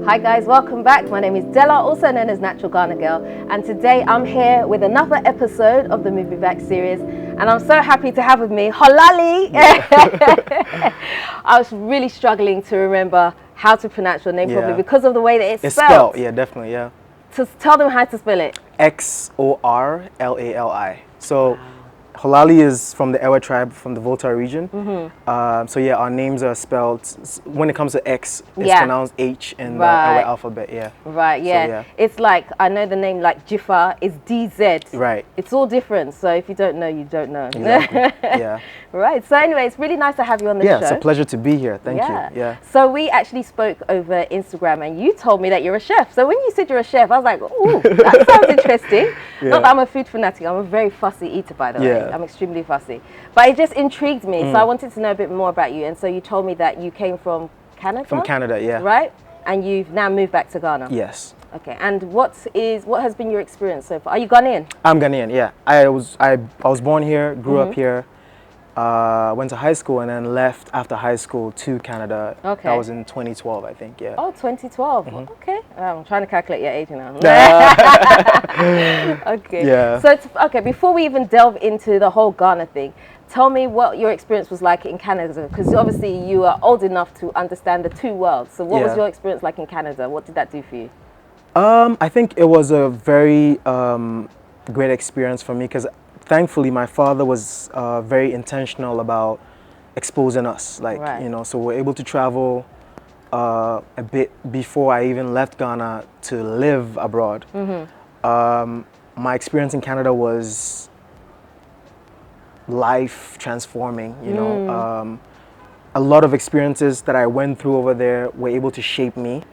Hi guys, welcome back. My name is Della, also known as Natural Ghana Girl, and today I'm here with another episode of the Movie Back series, and I'm so happy to have with me Xorlali. I was really struggling to remember how to pronounce your name properly because of the way that it's spelled. Yeah, definitely, yeah. So tell them how to spell it. Xorlali. So Xorlali is from the Ewa tribe, from the Volta region. So yeah, our names are spelled, when it comes to X, it's pronounced H in the Ewa alphabet, Right, yeah. So, it's like, I know the name like Jifa is DZ. Right. It's all different, so if you don't know, you don't know. Exactly, yeah. Right, so anyway, it's really nice to have you on the show. Yeah, it's a pleasure to be here, thank you. Yeah. So we actually spoke over Instagram and you told me that you're a chef. So when you said you're a chef, I was like, ooh, that sounds interesting. Not that I'm a food fanatic, I'm a very fussy eater, by the way. I'm extremely fussy. But it just intrigued me, so I wanted to know a bit more about you. And so you told me that you came from Canada? From Canada, yeah. Right? And you've now moved back to Ghana? Yes. Okay, and what has been your experience so far? Are you Ghanaian? I'm Ghanaian, yeah. I was born here, grew up here, went to high school and then left after high school to Canada. Okay. That was in 2012, I think, yeah. Oh, 2012. Okay. I'm trying to calculate your age now. Okay. Yeah. So, okay, before we even delve into the whole Ghana thing, tell me what your experience was like in Canada, because obviously you are old enough to understand the two worlds. So what was your experience like in Canada? What did that do for you? I think it was a very great experience for me because thankfully my father was very intentional about exposing us, like, you know, so we're able to travel a bit before I even left Ghana to live abroad. My experience in Canada was life transforming, you know. A lot of experiences that I went through over there were able to shape me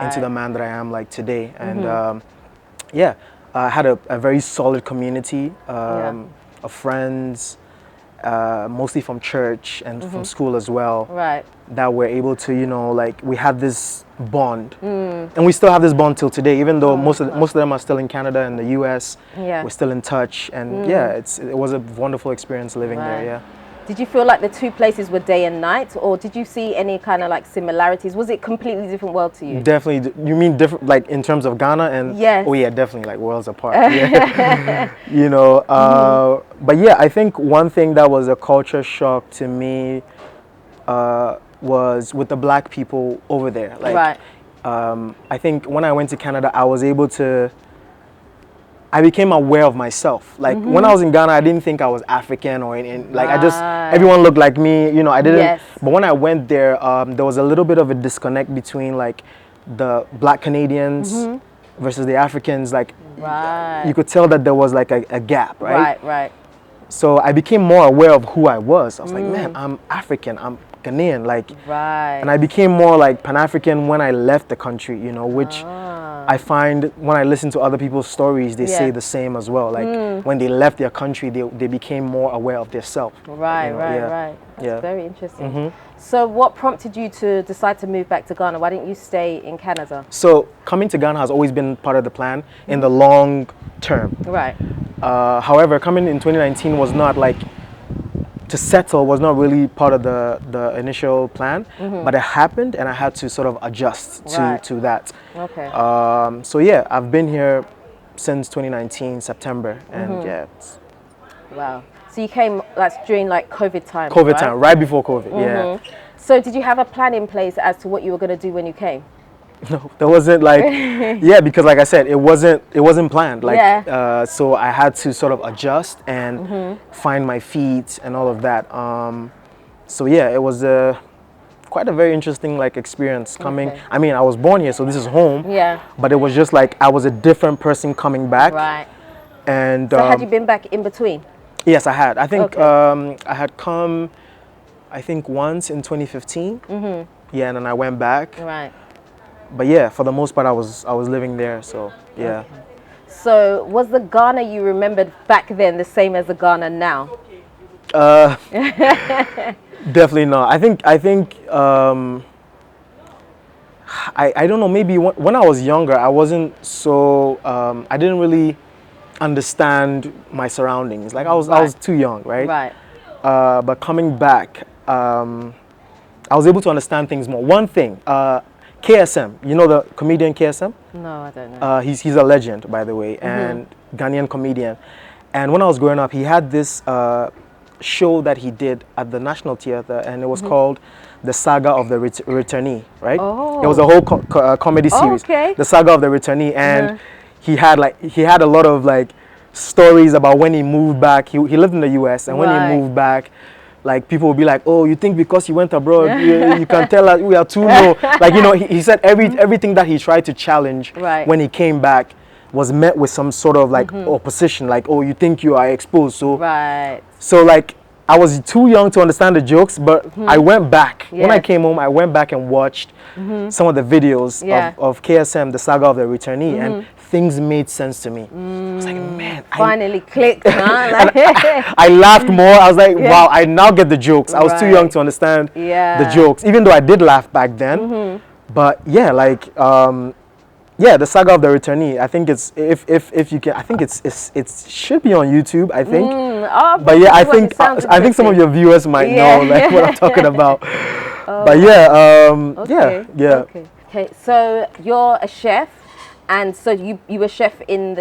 into the man that I am like today. And yeah, I had a very solid community of friends, mostly from church and from school as well, that were able to, you know, like we had this bond. And we still have this bond till today, even though most of them are still in Canada and the US. We're still in touch. And yeah, it was a wonderful experience living there, yeah. Did you feel like the two places were day and night, or did you see any kind of like similarities? Was it completely different world to you? Definitely. You mean different, like in terms of Ghana and? Yes. Oh yeah, definitely, like worlds apart. Yeah. You know, but yeah, I think one thing that was a culture shock to me was with the black people over there. Like, I think when I went to Canada, I became aware of myself. Like when I was in Ghana, I didn't think I was African or like everyone looked like me, you know, I didn't. But when I went there, there was a little bit of a disconnect between like the black Canadians versus the Africans. Like you could tell that there was like a gap, right? So I became more aware of who I was. I was like, man, I'm African, I'm Ghanaian, like, and I became more like Pan-African when I left the country, you know, which I find when I listen to other people's stories, they say the same as well. Like when they left their country, they became more aware of their self. Right. That's very interesting. So what prompted you to decide to move back to Ghana? Why didn't you stay in Canada? So coming to Ghana has always been part of the plan in the long term. Right. However, coming in 2019 was not like, to settle was not really part of the initial plan, but it happened and I had to sort of adjust to that. Okay. So yeah, I've been here since 2019 September, and yeah. Wow. So you came, that's during like COVID time. Time, right before COVID. Yeah. So did you have a plan in place as to what you were going to do when you came? No, there wasn't like, yeah, because like I said, it wasn't planned. Like, so I had to sort of adjust and find my feet and all of that. So yeah, it was quite a very interesting like experience coming. I mean, I was born here, so this is home. Yeah. But it was just like I was a different person coming back. Right. And so had you been back in between? Yes, I had. I think I had come, I think once in 2015. Yeah, and then I went back. Right. But yeah, for the most part, I was living there, so yeah. Okay. So was the Ghana you remembered back then the same as the Ghana now? Definitely not. I think I don't know. Maybe when I was younger, I wasn't so I didn't really understand my surroundings. Like I was too young, right? Right. But coming back, I was able to understand things more. One thing. KSM, you know the comedian KSM? No, I don't know. He's a legend, by the way, and Ghanaian comedian. And when I was growing up, he had this show that he did at the National Theatre, and it was called The Saga of the Returnee, right? Oh. It was a whole comedy series, The Saga of the Returnee, and he had a lot of like stories about when he moved back. He lived in the US, and when he moved back, like people would be like, oh, you think because you went abroad, you can tell us we are too low. Like, you know, he said everything that he tried to challenge when he came back was met with some sort of like opposition, like, oh, you think you are exposed. So, so like, I was too young to understand the jokes, but I went back. When I came home, I went back and watched some of the videos of KSM, The Saga of the Returnee, and things made sense to me. I was like, man, finally clicked, huh? Like, I laughed more. I was like, wow, I now get the jokes. I was too young to understand the jokes, even though I did laugh back then. But yeah, like, yeah, The Saga of the Returnee. I think it's if you can. I think it should be on YouTube. I think. But yeah, I think some of your viewers might know like what I'm talking about. But yeah, yeah. Okay. So you're a chef, and so you were chef in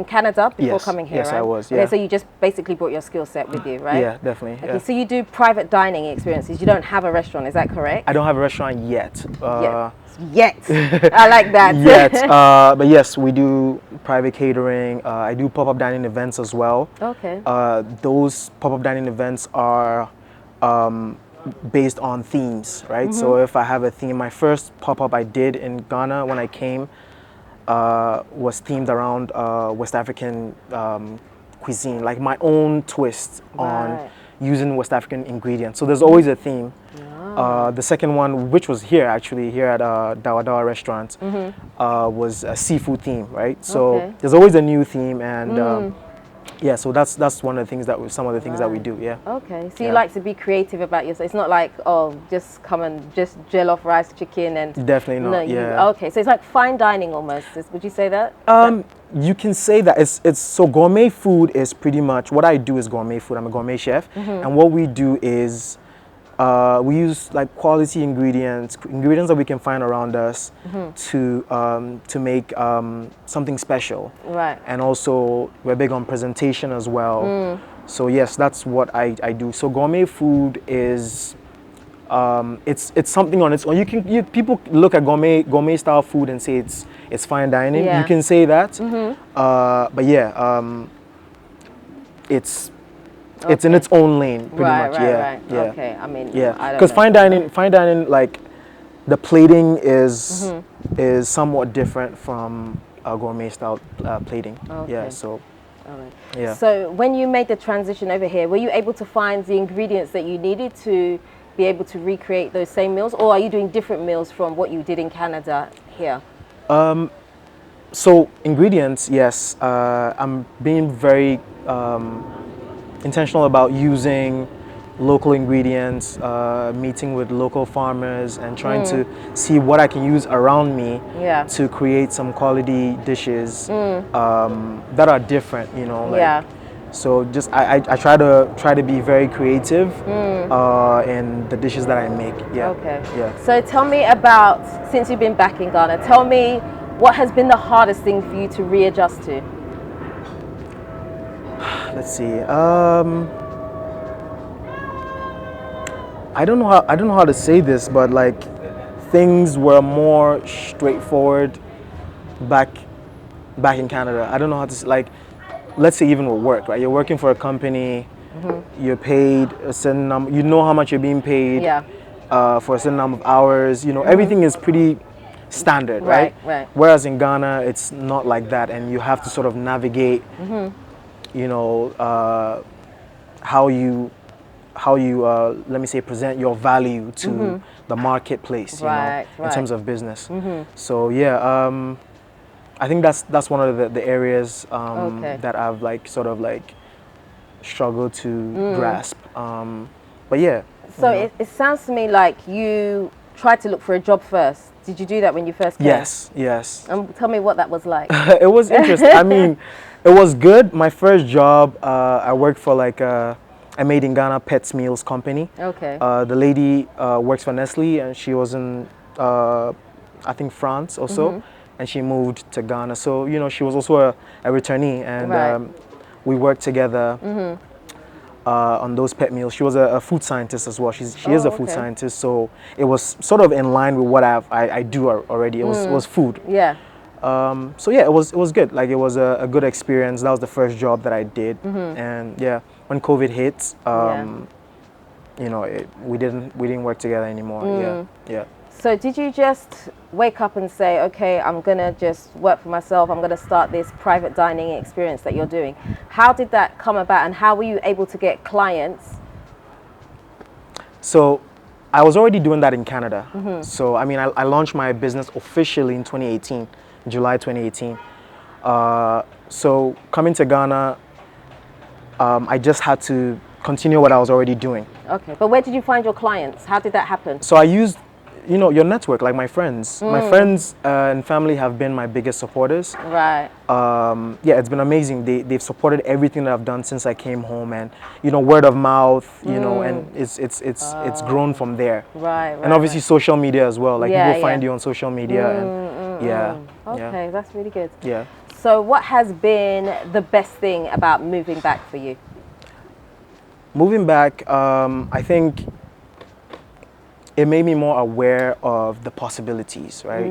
Canada before coming here, yes, right? I was. Yeah. Okay, so you just basically brought your skill set with you, right? Yeah, definitely. Okay, so you do private dining experiences. You don't have a restaurant, is that correct? I don't have a restaurant yet. Yet. I like that. Yet. But yes, we do private catering. I do pop-up dining events as well. Okay. Those pop-up dining events are based on themes, right? So if I have a theme, my first pop-up I did in Ghana when I came was themed around West African cuisine, like my own twist on using West African ingredients. So there's always a theme. The second one, which was here at Dawa Dawa restaurant, was a seafood theme, right? So there's always a new theme, and yeah, so that's one of the things some of the things that we do. Yeah. Okay, so you like to be creative about yourself. It's not like, oh, just come and just gel off rice, chicken, and definitely not. Yeah. Okay, so it's like fine dining almost. Would you say that? You can say that it's so gourmet food is pretty much what I do is gourmet food. I'm a gourmet chef, and what we do is we use like quality ingredients that we can find around us to make something special. Right. And also we're big on presentation as well. So yes, that's what I do. So gourmet food is it's something on its own. People look at gourmet style food and say it's fine dining. You can say that. But yeah, it's in its own lane, pretty much. Yeah. Okay, I mean, yeah, because fine dining, like the plating is somewhat different from gourmet style plating. Okay. Yeah, so. All right. Yeah. So when you made the transition over here, were you able to find the ingredients that you needed to be able to recreate those same meals, or are you doing different meals from what you did in Canada here? So ingredients, yes. I'm being very intentional about using local ingredients, meeting with local farmers, and trying to see what I can use around me to create some quality dishes that are different, you know. Like, so just I try to be very creative in the dishes that I make. Yeah. Okay. Yeah. So tell me about, since you've been back in Ghana, tell me what has been the hardest thing for you to readjust to? Let's see. I don't know how to say this, but like things were more straightforward back in Canada. I don't know how to like. Let's say even with work, right? You're working for a company. You're paid a certain number. You know how much you're being paid. For a certain number of hours. You know, everything is pretty standard, right? Right. Whereas in Ghana, it's not like that, and you have to sort of navigate. You know, how you let me say present your value to the marketplace, you know, in terms of business. So yeah, I think that's one of the areas that I've like sort of like struggled to grasp. But yeah. So it sounds to me like you tried to look for a job first. Did you do that when you first came? Yes. Tell me what that was like. It was interesting. I mean, it was good. My first job, I worked for like a Made in Ghana Pets Meals company. Okay. The lady works for Nestle, and she wasn't I think France also, and she moved to Ghana. So she was also a returnee, and we worked together on those pet meals. She was a food scientist as well. She is a food scientist, so it was sort of in line with what I do already. It was food. Yeah. So yeah, it was good. Like, it was a good experience. That was the first job that I did, and yeah, when COVID hit, we didn't work together anymore. Yeah. So did you just wake up and say, okay, I'm gonna just work for myself, I'm gonna start this private dining experience that you're doing? How did that come about, and how were you able to get clients? So I was already doing that in Canada. So I mean, I launched my business officially in 2018, July 2018. So coming to Ghana, I just had to continue what I was already doing. Okay, but where did you find your clients? How did that happen? So I used, your network, like my friends. My friends and family have been my biggest supporters. Right. Yeah, it's been amazing. They've supported everything that I've done since I came home, and word of mouth, and it's grown from there. Right. And obviously social media as well. Like, people find you on social media, and Okay, that's really good. Yeah. So what has been the best thing about moving back for you? Moving back, I think it made me more aware of the possibilities, right?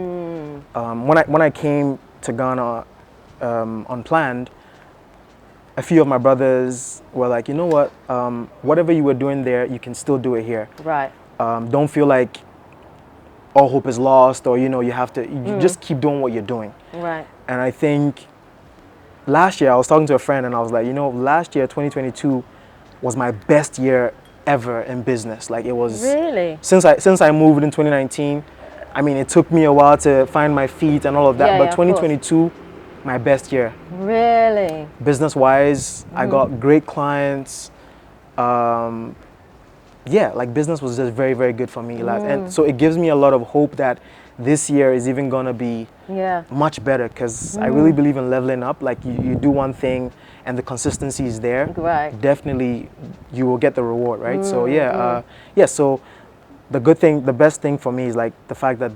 When I came to Ghana unplanned, a few of my brothers were like, you know what, whatever you were doing there, you can still do it here. Right. Don't feel like all hope is lost, or you have to. You just keep doing what you're doing. Right. And I think last year I was talking to a friend, and I was like, last year 2022 was my best year ever in business. Like, it was really, since I moved in 2019. I mean, it took me a while to find my feet and all of that, but 2022, my best year. Really? Business wise, I got great clients. Yeah, like, business was just very, very good for me. And so it gives me a lot of hope that this year is even gonna be much better, because I really believe in leveling up. Like, you do one thing and the consistency is there, right, definitely you will get the reward, right? So so the best thing for me is like the fact that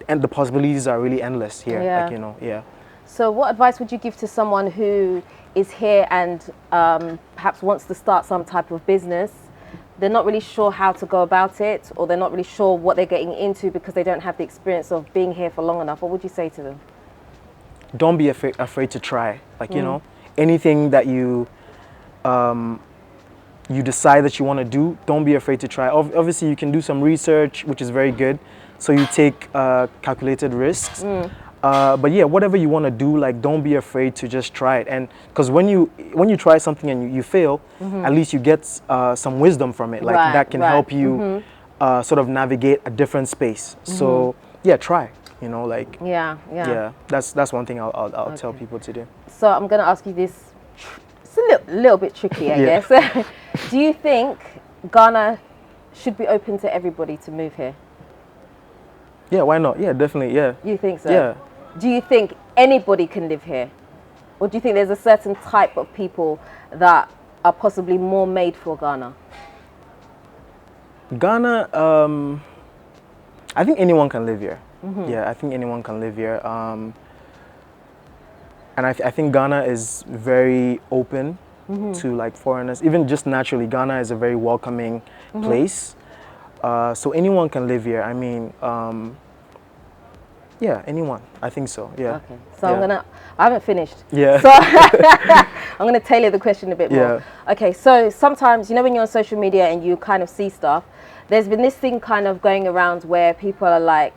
and the possibilities are really endless here. Like, So what advice would you give to someone who is here and perhaps wants to start some type of business? They're not really sure how to go about it, or they're not really sure what they're getting into because they don't have the experience of being here for long enough. What would you say to them? Don't be afraid to try. Like, anything that you decide that you want to do, don't be afraid to try. Obviously, you can do some research, which is very good. So you take calculated risks. But yeah, whatever you want to do, like, don't be afraid to just try it. And because when you try something and you fail, at least you get some wisdom from it. Like, that can help you sort of navigate a different space. So yeah, try. Like, that's one thing I'll tell people to do. So I'm going to ask you this. It's a little bit tricky, I guess. Do you think Ghana should be open to everybody to move here? Yeah, why not? Yeah, definitely. Yeah. You think so? Yeah. Do you think anybody can live here? Or do you think there's a certain type of people that are possibly more made for Ghana? Ghana, I think anyone can live here. Yeah, I think anyone can live here. And I think Ghana is very open to, like, foreigners. Even just naturally, Ghana is a very welcoming place. So anyone can live here. I mean, yeah, anyone. I think so. Yeah. Okay. So I haven't finished. Yeah. So I'm gonna tailor the question a bit more. Yeah. Okay. So sometimes, when you're on social media and you kind of see stuff, there's been this thing kind of going around where people are like,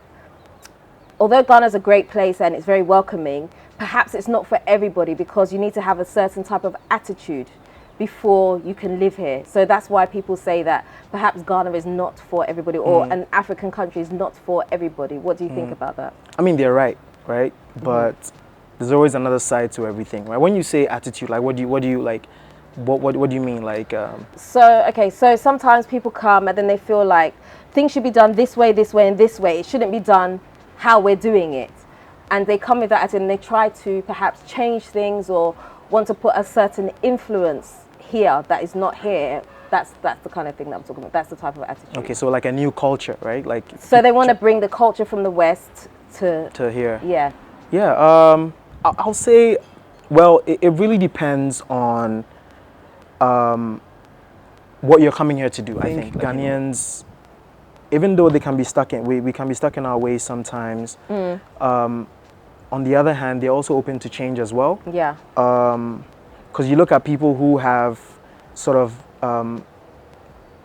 although Ghana's a great place and it's very welcoming, perhaps it's not for everybody, because you need to have a certain type of attitude before you can live here. So that's why people say that perhaps Ghana is not for everybody, or an African country is not for everybody. What do you think about that? I mean, they're right? But there's always another side to everything, right? When you say attitude, like, what do you like? What do you mean, like? So sometimes people come and then they feel like things should be done this way, and this way. It shouldn't be done how we're doing it. And they come with that attitude and they try to perhaps change things or want to put a certain influence here that is not here. That's the kind of thing that I'm talking about. That's the type of attitude. Okay, so like a new culture, right? Like so they want to bring the culture from the West to here. Yeah. Yeah. I'll say, well, it really depends on what you're coming here to do. I think Ghanaians, even though they can be stuck in, we can be stuck in our ways sometimes. On the other hand, they're also open to change as well. Yeah. Because you look at people who have sort of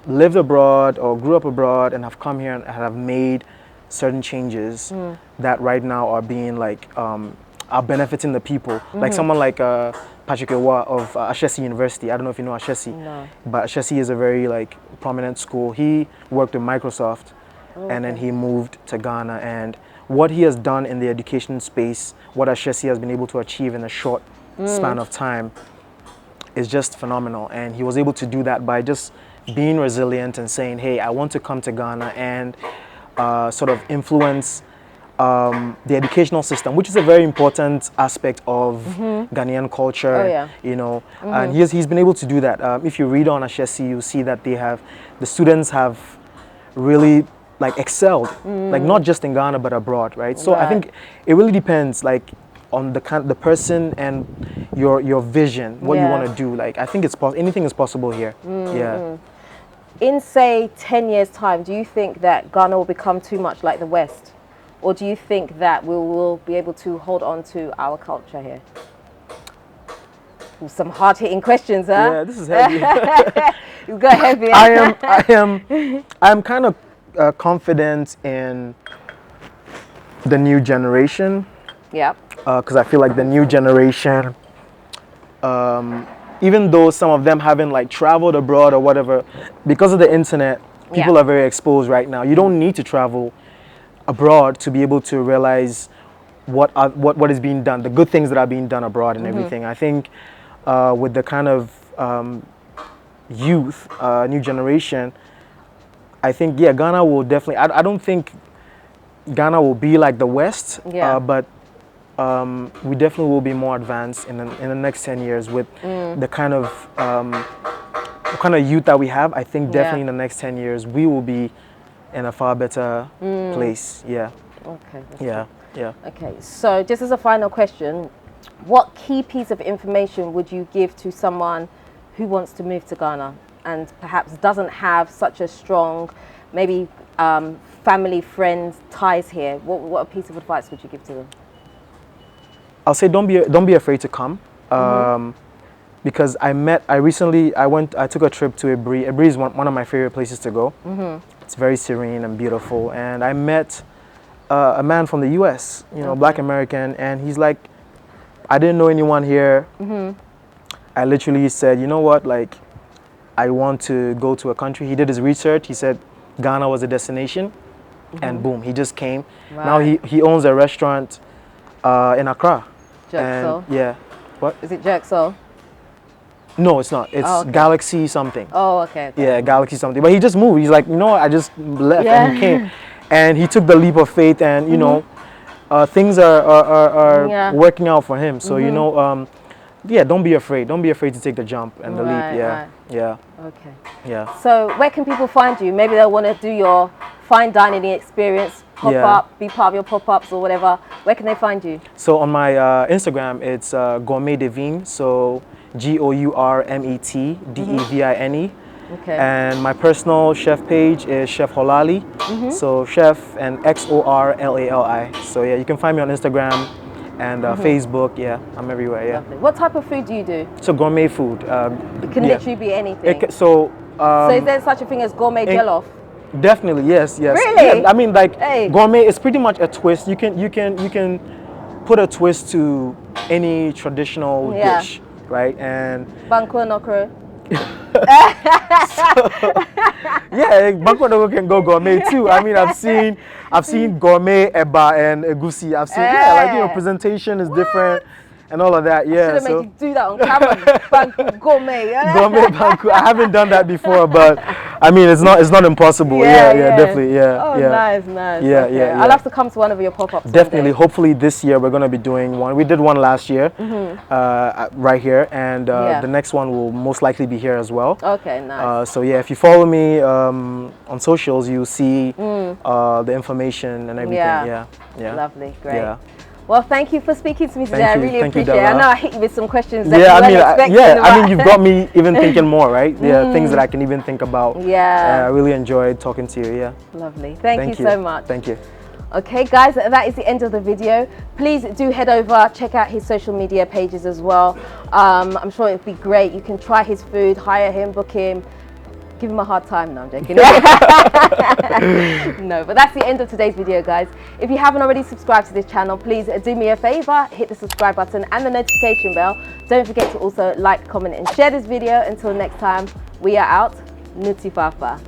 lived abroad or grew up abroad and have come here and have made certain changes that right now are being like are benefiting the people. Like someone like Patrick Ewa of Ashesi University. I don't know if you know Ashesi, no. But Ashesi is a very like prominent school. He worked with Microsoft, and then he moved to Ghana. And what he has done in the education space, what Ashesi has been able to achieve in a short span of time, is just phenomenal. And he was able to do that by just being resilient and saying, hey, I want to come to Ghana and sort of influence the educational system, which is a very important aspect of Ghanaian culture. Oh, yeah. You know, and he's been able to do that. If you read on Ashesi, you see that the students have really like excelled, like not just in Ghana but abroad, right? So I think it really depends, like on the person and your vision, what you want to do. Like I think anything is possible here. In say 10 years time, do you think that Ghana will become too much like the West? Or do you think that we will be able to hold on to our culture here? Some hard-hitting questions, huh? Yeah, this is heavy. You got heavy. I'm kind of confident in the new generation. Yeah. Because I feel like the new generation, even though some of them haven't like traveled abroad or whatever, because of the internet, people are very exposed right now. You don't need to travel abroad to be able to realize what is being done, the good things that are being done abroad and everything. I think with the kind of youth, new generation, I think Ghana will definitely. I don't think Ghana will be like the West, but we definitely will be more advanced in the next 10 years with the kind of youth that we have. I think definitely in the next 10 years we will be in a far better place. Yeah. Okay. Yeah. Okay. So just as a final question, what key piece of information would you give to someone who wants to move to Ghana and perhaps doesn't have such a strong, maybe family, friends, ties here? What a piece of advice would you give to them? I'll say don't be afraid to come. Because I took a trip to Ebri. Ebri is one of my favorite places to go. It's very serene and beautiful. And I met a man from the US, Black American, and he's like, I didn't know anyone here. I literally said, you know what, like, I want to go to a country. He did his research. He said Ghana was a destination, and boom, he just came. Right. Now he owns a restaurant in Accra. Jerk yeah. What? Is it Jerk Soul? No, it's not. It's Galaxy something. Oh, okay. Yeah, Galaxy something. But he just moved. He's like, I just left and he came. And he took the leap of faith and, things are working out for him. So, don't be afraid. Don't be afraid to take the jump and the leap. Yeah. Okay. Yeah. So where can people find you? Maybe they'll want to do your fine dining experience, pop up, be part of your pop-ups or whatever. Where can they find you? So on my Instagram, it's Gourmet Devine. So GOURMETDEVINE. Okay. And my personal chef page is Chef Xorlali. So chef and XORLALI. So you can find me on Instagram and Facebook. I'm everywhere. Lovely. What type of food do you do? So gourmet food. It can literally be anything. So is there such a thing as gourmet jollof? Definitely, yes. Really? Yeah, I mean, like gourmet is pretty much a twist. You can put a twist to any traditional dish, right? And banku and okra. Banku and okra can go gourmet too. I mean, I've seen gourmet eba and egusi. I've seen presentation is different and all of that. Yeah, should have made you do that on camera. Banku gourmet. Gourmet banku. I haven't done that before, but I mean, it's not impossible. Yeah, definitely. Yeah. Oh, yeah. Nice. Yeah, okay. yeah. I'll have to come to one of your pop-ups. Definitely. Hopefully this year we're gonna be doing one. We did one last year, right here, and the next one will most likely be here as well. Okay, nice. So yeah, if you follow me on socials, you'll see the information and everything. Yeah. Lovely, great. Yeah. Well, thank you for speaking to me today. I really appreciate it. I know I hit you with some questions that you weren't expecting. I mean, you've got me even thinking more, right? Yeah, things that I can even think about. Yeah. I really enjoyed talking to you. Yeah. Lovely. Thank you so much. Thank you. Okay, guys, that is the end of the video. Please do head over, check out his social media pages as well. I'm sure it'd be great. You can try his food, hire him, book him. Give him a hard time. No, I'm joking. No, but that's the end of today's video, guys. If you haven't already subscribed to this channel, please do me a favor, hit the subscribe button and the notification bell. Don't forget to also like, comment and share this video. Until next time, we are out. Nutitfafa.